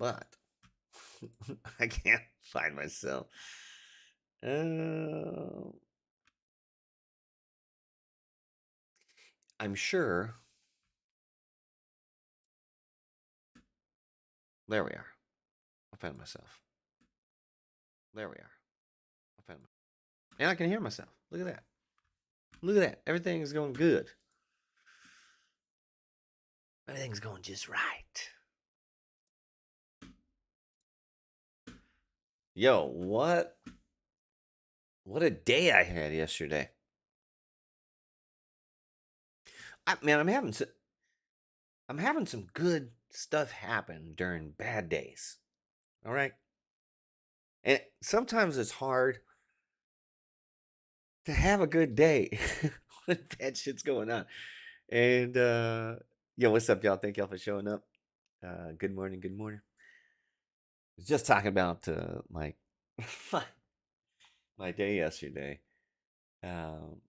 but I can't find myself. Uh, I'm sure. There we are. I found myself. There we are. I found myself. And I can hear myself. Look at that. Look at that. Everything's going good. Everything's going just right. Yo, what a day I had yesterday. Man, I'm having some good stuff happen during bad days. All right? And sometimes it's hard to have a good day when bad shit's going on. And yo, what's up, y'all? Thank y'all for showing up. Good morning, good morning. I was just talking about my my day yesterday. Um,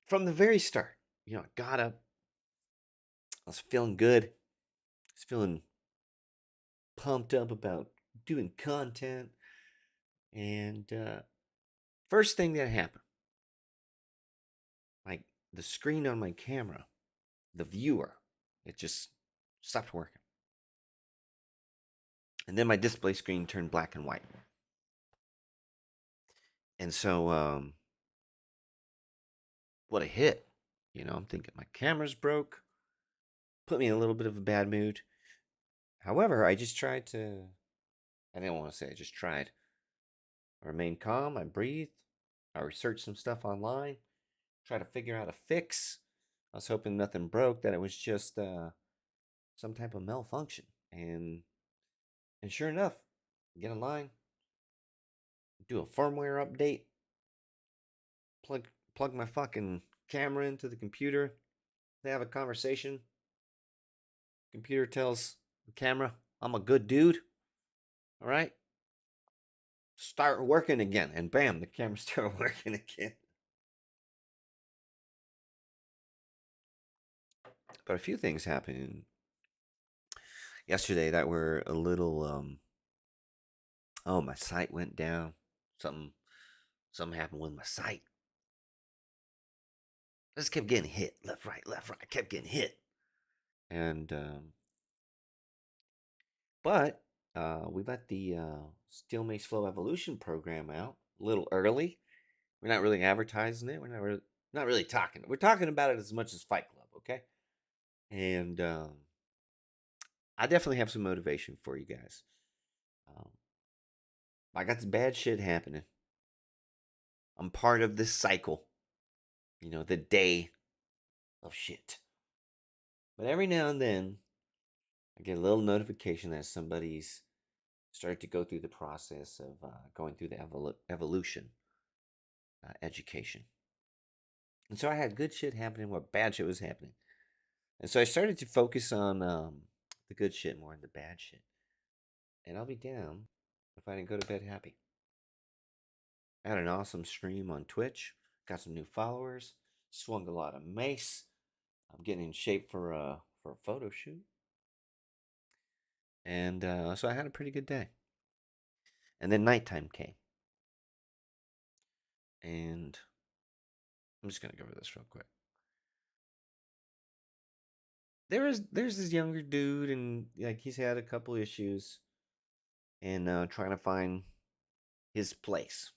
from the very start, I got up. I was feeling good. I was feeling pumped up about doing content. And first thing that happened, like the screen on my camera, the viewer, it just stopped working. And then my display screen turned black and white. And so, what a hit. I'm thinking my camera's broke, put me in a little bit of a bad mood. However, I didn't want to say I just tried. I remained calm, I breathed, I researched some stuff online, tried to figure out a fix. I was hoping nothing broke, that it was just some type of malfunction. And sure enough, get online, do a firmware update, plug my fucking camera into the computer, they have a conversation. Computer tells the camera, I'm a good dude. All right. Start working again. And bam, the camera started working again. But a few things happened yesterday that were a little oh, my sight went down. Something happened with my sight. I just kept getting hit. Left, right, left, right. I kept getting hit. And but we let the Steel Mace Flow Evolution program out a little early. We're not really advertising it. We're not really talking. We're talking about it as much as Fight Club, okay? And I definitely have some motivation for you guys. Um, I got some bad shit happening. I'm part of this cycle. The day of shit. But every now and then, I get a little notification that somebody's started to go through the process of going through the evolution education. And so I had good shit happening while bad shit was happening. And so I started to focus on the good shit more than the bad shit. And I'll be damned if I didn't go to bed happy. I had an awesome stream on Twitch. Got some new followers. Swung a lot of mace. I'm getting in shape for a photo shoot. And so I had a pretty good day. And then nighttime came. And I'm just gonna go over this real quick. There's this younger dude, and like he's had a couple issues, and trying to find his place.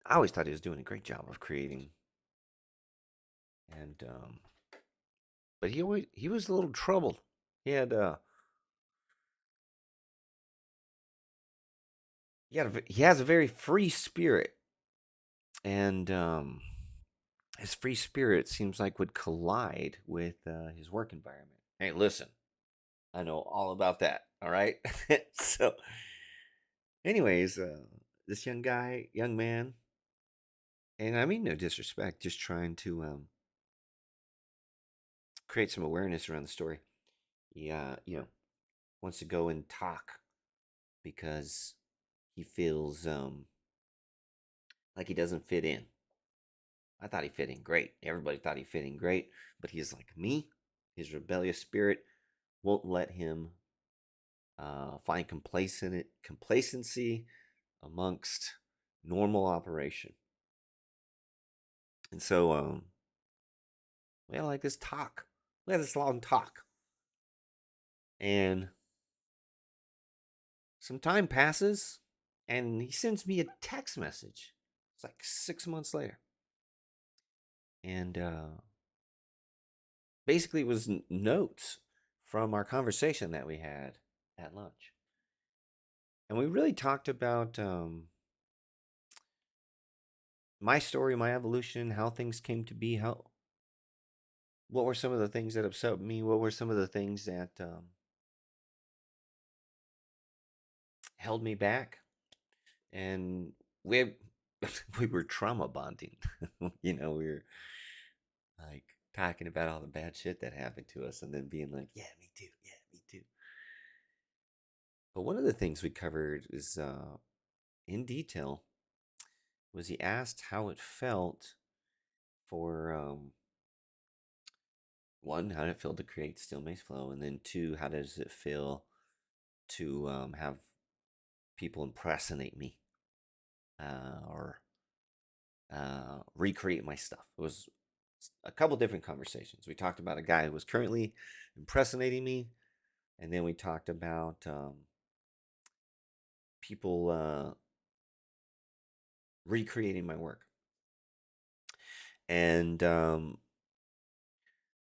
I always thought he was doing a great job of creating, and but he was a little troubled. He had he has a very free spirit, and his free spirit seems like would collide with his work environment. Hey, listen, I know all about that. All right, so anyways, this young man, and I mean no disrespect, just trying to create some awareness around the story. He, wants to go and talk because he feels like he doesn't fit in. I thought he fit in great. Everybody thought he fit in great, but he's like me. His rebellious spirit won't let him find complacency amongst normal operation. And so we had like this talk. We had this long talk. And some time passes, and he sends me a text message. It's like 6 months later. And basically, it was notes from our conversation that we had at lunch. And we really talked about my story, my evolution, how things came to be, what were some of the things that upset me, what were some of the things that held me back, and we we were trauma bonding. We were like talking about all the bad shit that happened to us, and then being like, "Yeah, me too. Yeah, me too." But one of the things we covered is in detail was he asked how it felt for one, how did it feel to create Still Mace Flow, and then two, how does it feel to have people impersonate me or recreate my stuff. It was a couple different conversations. We talked about a guy who was currently impersonating me, and then we talked about people recreating my work. And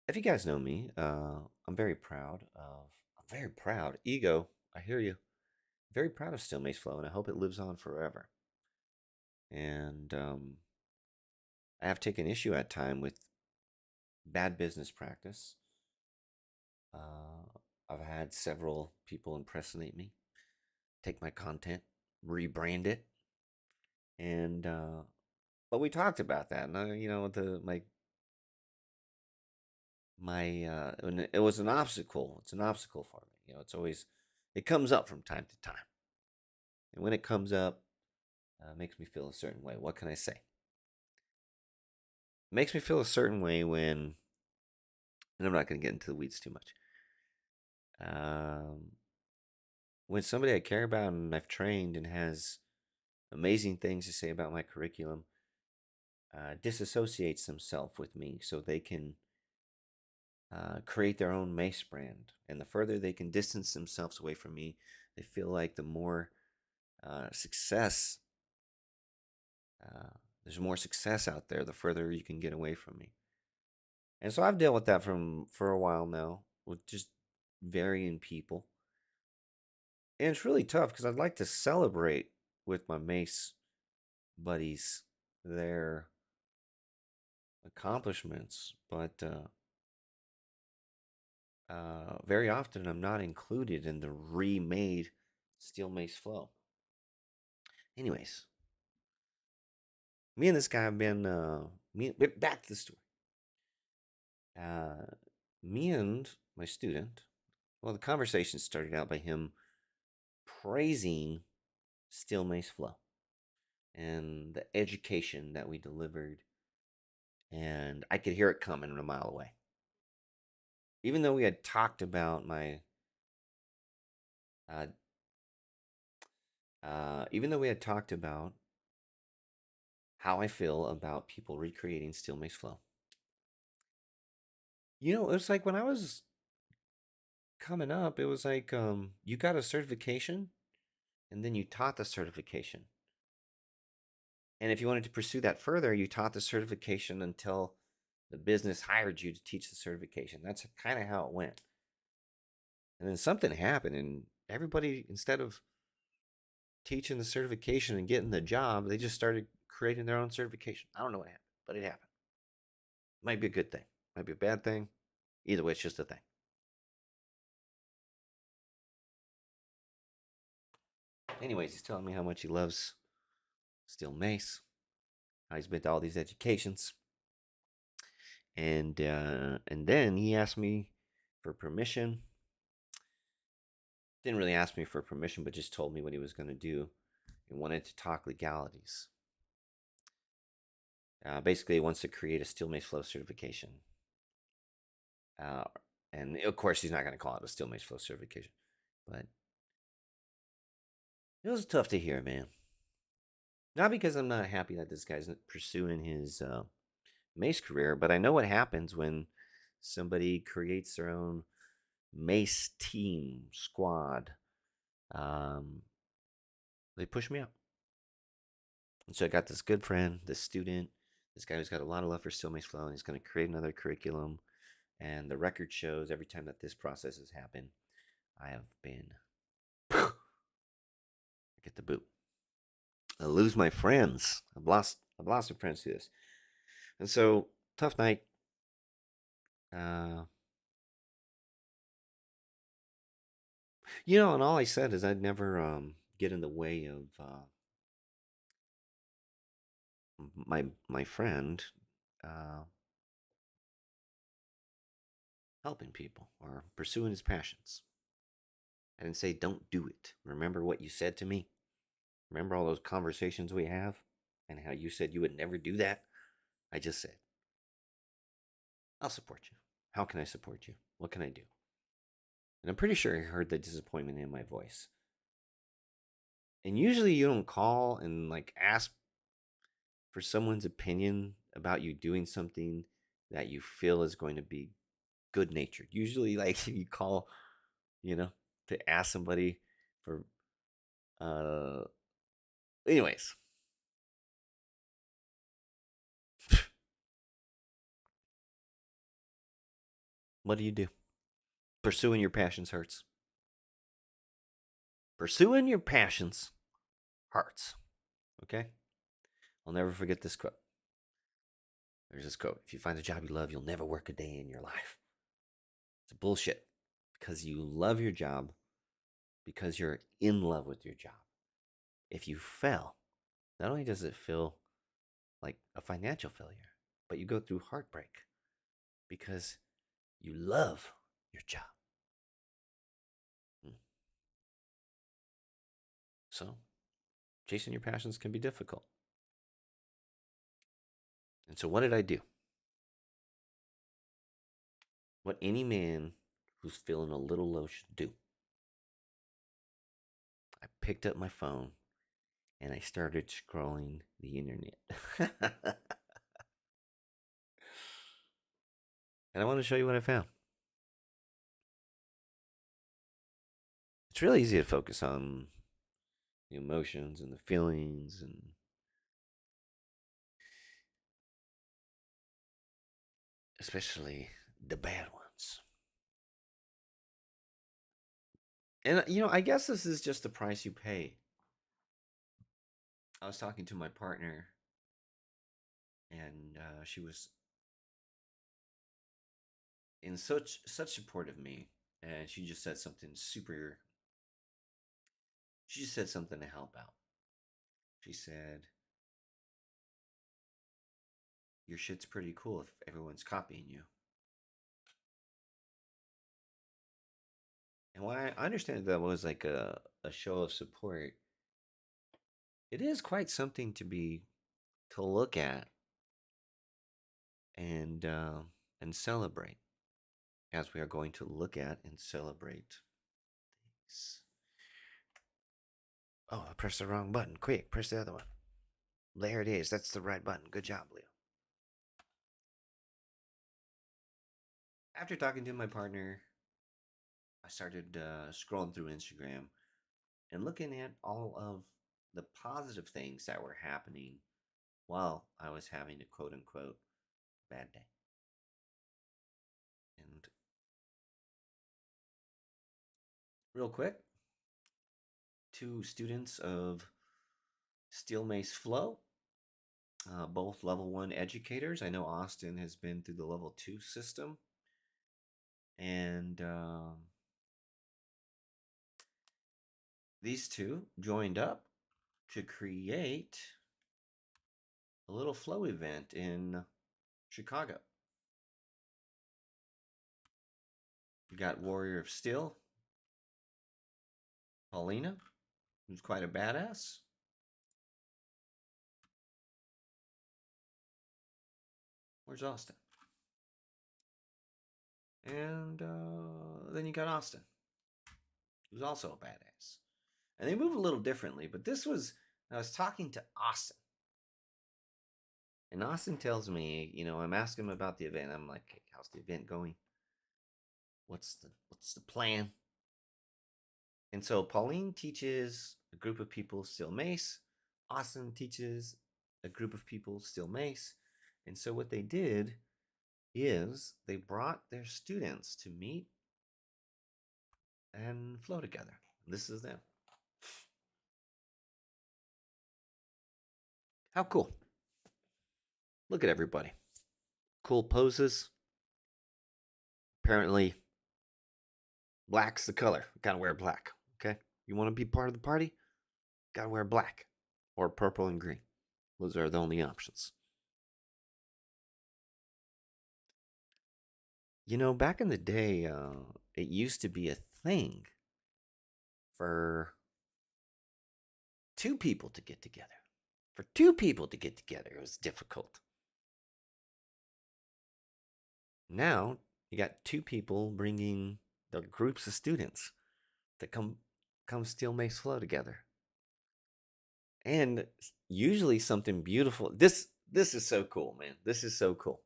if you guys know me, I'm very proud of. I'm very proud. Ego, I hear you. Very proud of Still Mace Flow, and I hope it lives on forever. And I have taken issue at time with bad business practice. I've had several people impersonate me, take my content, rebrand it, and but we talked about that, and and it was an obstacle. It's an obstacle for me. It's always it comes up from time to time, and when it comes up, it makes me feel a certain way. What can I say? It makes me feel a certain way when, and I'm not going to get into the weeds too much. Um, when somebody I care about and I've trained and has amazing things to say about my curriculum disassociates themselves with me so they can create their own mace brand. And the further they can distance themselves away from me, they feel like the more success, there's more success out there, the further you can get away from me. And so I've dealt with that for a while now with just varying people. And it's really tough because I'd like to celebrate with my mace buddies their accomplishments, but very often I'm not included in the remade Steel Mace Flow. Anyways, me and this guy have been back to the story. Me and my student, well, the conversation started out by him praising Steel Mace Flow and the education that we delivered, and I could hear it coming a mile away. Even though we had talked about uh, even though we had talked about how I feel about people recreating Steel Mace Flow. It's like when I was coming up, it was like you got a certification and then you taught the certification. And if you wanted to pursue that further, you taught the certification until the business hired you to teach the certification. That's kind of how it went. And then something happened, and everybody, instead of teaching the certification and getting the job, they just started creating their own certification. I don't know what happened, but it happened. Might be a good thing, might be a bad thing. Either way, it's just a thing. Anyways, he's telling me how much he loves Steel Mace, how he's been to all these educations, and then he asked me for permission. Didn't really ask me for permission, but just told me what he was going to do and wanted to talk legalities. Basically, he wants to create a Steel Mace Flow certification. And of course, he's not going to call it a Steel Mace Flow certification. But it was tough to hear, man. Not because I'm not happy that this guy's pursuing his mace career, but I know what happens when somebody creates their own mace team squad. They push me out. And so I got this good friend, this student, this guy who's got a lot of love for Steel Mace Flow, and he's going to create another curriculum. And the record shows every time that this process has happened, I have been get the boot. I lose my friends. I've lost some friends to this. And so tough night. And all I said is I'd never get in the way of my friend helping people or pursuing his passions. I didn't say don't do it. Remember what you said to me? Remember all those conversations we have and how you said you would never do that? I just said, I'll support you. How can I support you? What can I do? And I'm pretty sure he heard the disappointment in my voice. And usually you don't call and like ask for someone's opinion about you doing something that you feel is going to be good natured. Usually like you call, to ask somebody for anyways. What do you do? Pursuing your passions hurts. Pursuing your passions hurts. Okay? I'll never forget this quote. There's this quote. If you find a job you love, you'll never work a day in your life. It's bullshit. Because you love your job, because you're in love with your job. If you fail, not only does it feel like a financial failure, but you go through heartbreak because you love your job. So, chasing your passions can be difficult. And so, what did I do? What any man who's feeling a little low should do. I picked up my phone and I started scrolling the internet. And I want to show you what I found. It's really easy to focus on the emotions and the feelings and especially the bad ones. And I guess this is just the price you pay. I was talking to my partner and she was in such support of me, and she just said something to help out. She said, your shit's pretty cool if everyone's copying you. And while I understand that was like a show of support, it is quite something to look at and celebrate, as we are going to look at and celebrate these. Oh, I pressed the wrong button. Quick, press the other one. There it is. That's the right button. Good job, Leo. After talking to my partner, I started scrolling through Instagram and looking at all of the positive things that were happening while I was having a quote unquote bad day. And real quick, 2 students of Steel Mace Flow, both level 1 educators. I know Austin has been through the level 2 system. And these two joined up to create a little flow event in Chicago. We got Warrior of Steel, Paulina, who's quite a badass. Where's Austin? And then you got Austin, who's also a badass. And they move a little differently, but I was talking to Austin. And Austin tells me, I'm asking him about the event. I'm like, hey, how's the event going? What's the plan? And so Pauline teaches a group of people steel mace. Austin teaches a group of people steel mace. And so what they did is they brought their students to meet and flow together. This is them. How cool. Look at everybody. Cool poses. Apparently, black's the color. Gotta wear black. Okay? You want to be part of the party? Gotta wear black or purple and green. Those are the only options. Back in the day, it used to be a thing for two people to get together. For two people to get together, it was difficult. Now, you got two people bringing the groups of students that come steel mace flow together. And usually something beautiful. This is so cool, man. This is so cool.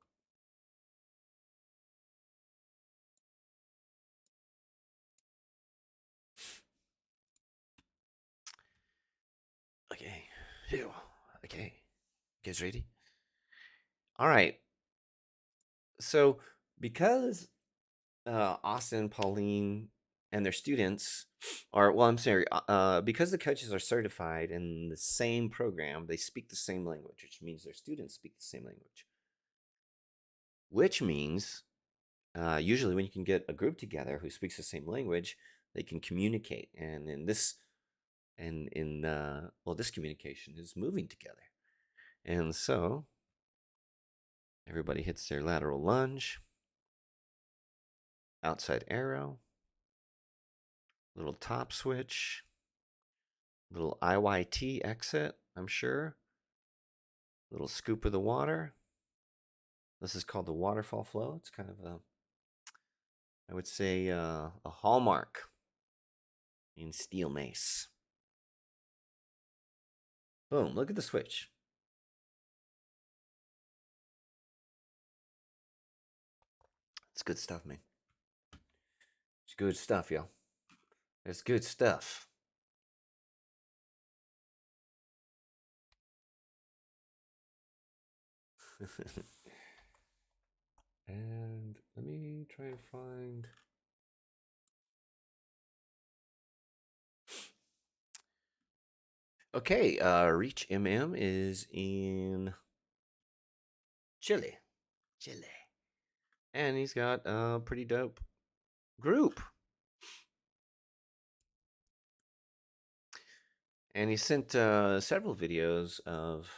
Okay. Okay. You guys ready? All right. So because Austin, Pauline, and their students because the coaches are certified in the same program, they speak the same language, which means their students speak the same language. Which means usually when you can get a group together who speaks the same language, they can communicate. And this communication is moving together. And so everybody hits their lateral lunge, outside arrow, little top switch, little IYT exit, I'm sure. Little scoop of the water. This is called the waterfall flow. It's kind of I would say, a hallmark in steel mace. Boom, look at the switch. It's good stuff, man. It's good stuff, y'all. It's good stuff. And let me try and find. Okay, Reach MM is in Chile. And he's got a pretty dope group. And he sent several videos of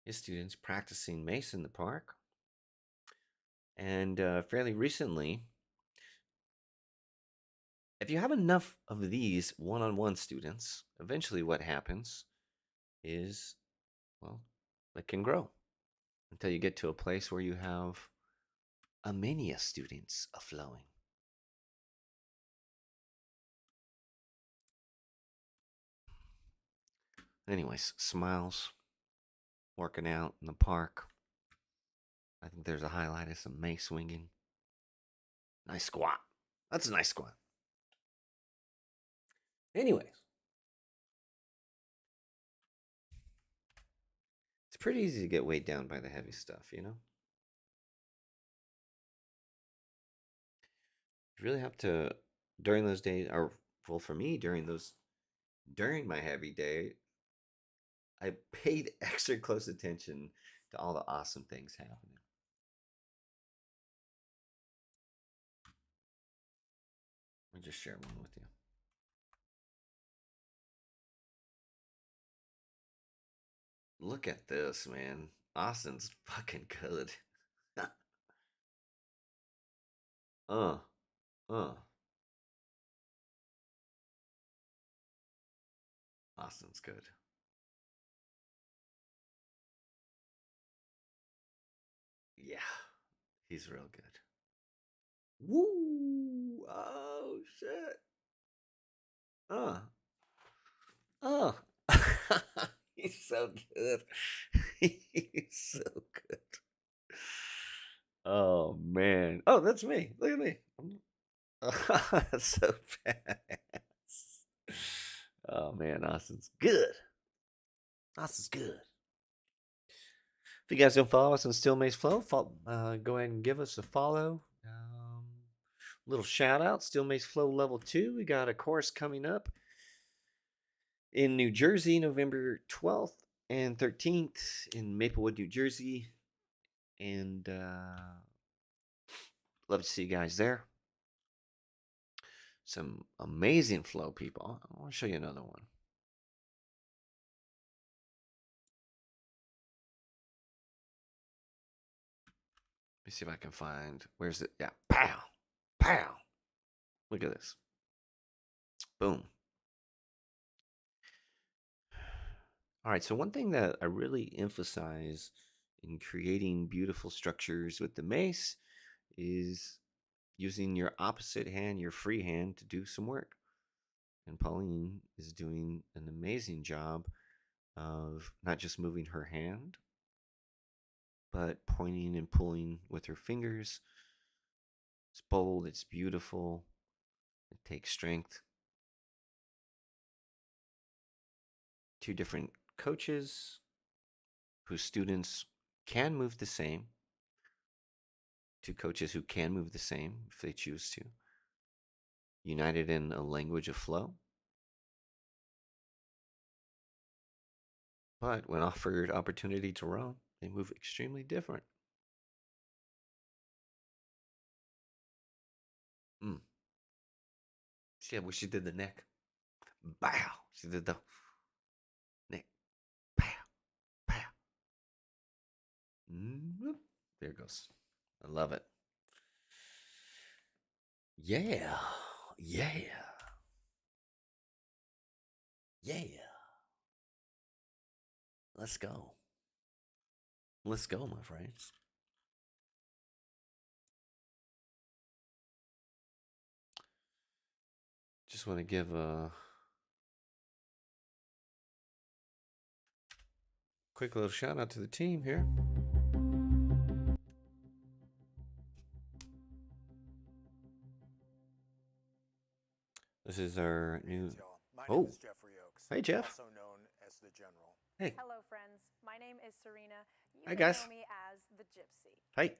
his students practicing mace in the park. And fairly recently, if you have enough of these one-on-one students, eventually what happens is, well, it can grow until you get to a place where you have a mania students a flowing. Anyways, Smiles working out in the park. I think there's a highlight of some mace swinging. Nice squat. That's a nice squat. Anyways, it's pretty easy to get weighed down by the heavy stuff, You really have to, during those days, or well, for me, during my heavy day, I paid extra close attention to all the awesome things happening. Let me just share one with you. Look at this, man. Austin's fucking good. uh, uh. Austin's good. Yeah, he's real good. Woo! Oh shit! Uh, oh, he's so good. He's so good. Oh man! Oh, that's me. Look at me. That's so fast. Oh man, Austin's good. Austin's good. If you guys don't follow us on Still Mace Flow, go ahead and give us a follow. Little shout out, Still Mace Flow Level 2. We got a course coming up in New Jersey, November 12th and 13th in Maplewood, New Jersey. And love to see you guys there. Some amazing flow people. I want to show you another one. Let me see if I can find. Where's it? Yeah. Pow. Pow. Look at this. Boom. All right. So, one thing that I really emphasize in creating beautiful structures with the mace is using your opposite hand, your free hand, to do some work. And Pauline is doing an amazing job of not just moving her hand, but pointing and pulling with her fingers. It's bold, it's beautiful, it takes strength. Two different coaches whose students can move the same. Two coaches who can move the same if they choose to. United in a language of flow. But when offered opportunity to roam, they move extremely different. I wish she did the neck. Bow. She did the neck. Pow. Pow. There it goes. I love it. Yeah. Yeah. Yeah. Let's go. Let's go, my friends. Just want to give a quick little shout out to the team here. This is our new. My name is Jeffrey Oaks. Hey, Jeff. Also known as the General. Hey. Hello, friends. My name is Serena. You Hi, may guys. know me as the Gypsy. Hey.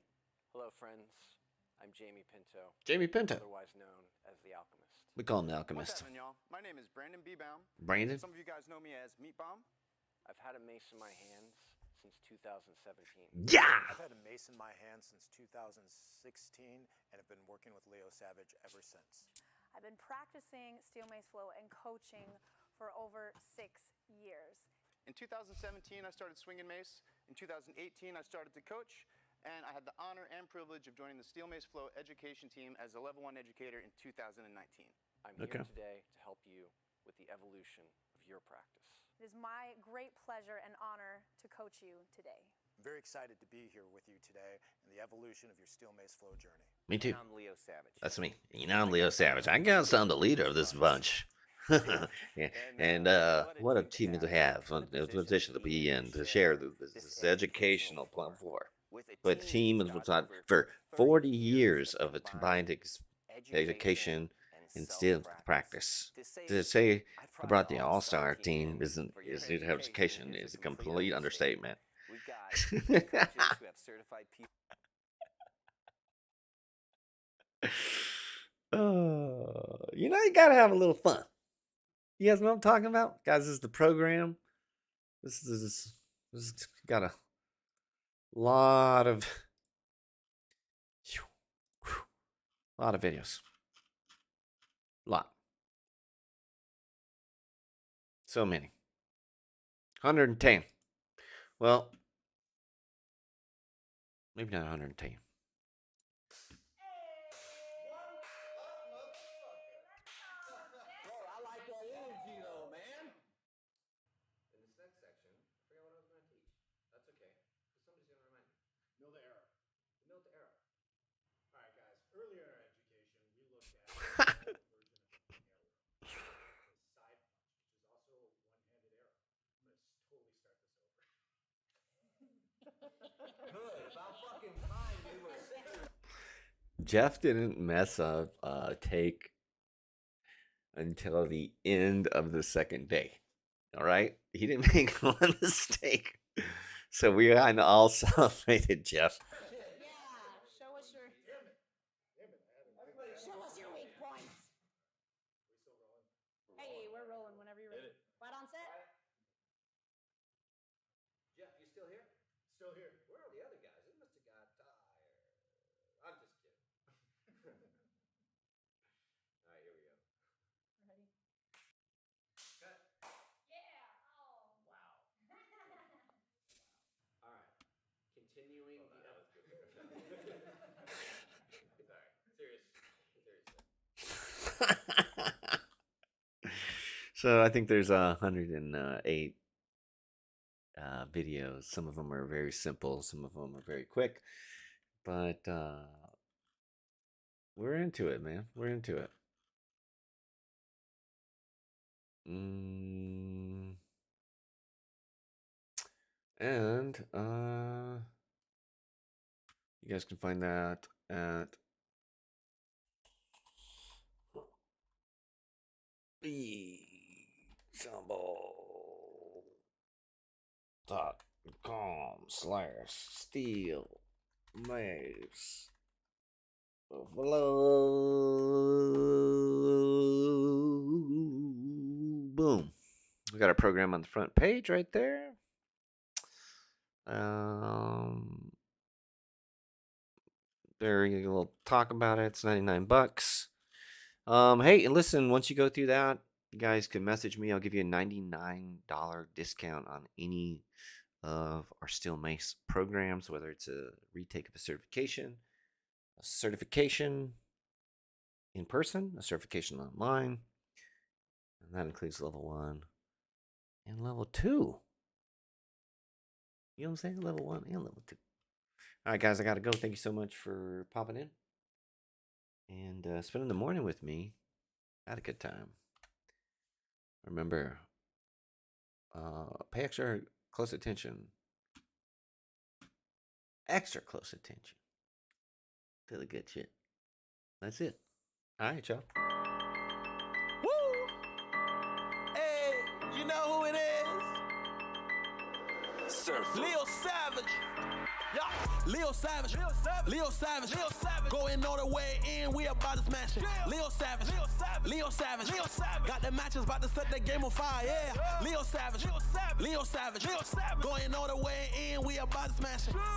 Hello, friends. I'm Jamie Pinto. Jamie Pinto. Otherwise known as the Alchemist. We call him the Alchemist. What's happening, y'all? My name is Brandon B. Baum. Brandon? Some of you guys know me as Meat Bomb. I've had a mace in my hands since 2017. Yeah! I've had a mace in my hand since 2016 and have been working with Leo Savage ever since. I've been practicing Steel Mace Flow and coaching for over 6 years. In 2017, I started swinging mace. In 2018, I started to coach. And I had the honor and privilege of joining the Steel Mace Flow education team as a level 1 educator in 2019. I'm here today to help you with the evolution of your practice. It is my great pleasure and honor to coach you today. I'm very excited to be here with you today in the evolution of your Steel Mace Flow journey. Me too. And I'm Leo Savage. That's me. I'm Leo Savage. I guess I'm the leader of this bunch. Yeah. And what a team to have, a position to be in, to share this educational platform. But the team has taught for 40 years of a combined education and still practice. To say I brought the all-star team isn't education is a complete understatement. We've got coaches who have certified people. You know, you gotta have a little fun. You guys know what I'm talking about? Guys, this is the program. This got a lot of videos. Lot. So many. 110. Well, maybe not 110. Know the error. All right, guys. Earlier in our Jeff didn't mess up take until the end of the second day. All right, he didn't make one mistake, so we kind of all celebrated Jeff. Yeah, show us your weak points. Hey, we're rolling whenever you're ready. Right on set? Jeff, you still here? Still here. Where are the other guys? They must have got tired. I'm just kidding. All right, here we go. Ready? Cut. Yeah. Oh, wow. All right. Continuing the So I think there's 108 videos. Some of them are very simple, some of them are very quick, but we're into it, man. We're into it. And you guys can find that at besamble.com/steel mace boom. We got our program on the front page right there. There you will talk about it. It's $99. Hey, and listen, once you go through that, you guys can message me. I'll give you a $99 discount on any of our Steel Mace programs, whether it's a retake of a certification in person, a certification online, and that includes level 1 and level 2. You know what I'm saying? Level 1 and level 2. All right, guys, I got to go. Thank you so much for popping in and spending the morning with me. I had a good time. Remember, pay extra close attention. Extra close attention to the good shit. That's it. All right, y'all. Woo! Hey, you know who it is? Surf. Leo Savage. Yeah, Leo Savage. Leo Savage. Going all the way in, we about to smash it. Leo Savage. Leo Savage. Got the matches, about to set the game on fire, yeah. Leo Savage. Leo Savage. Going all the way in, we about to smash it.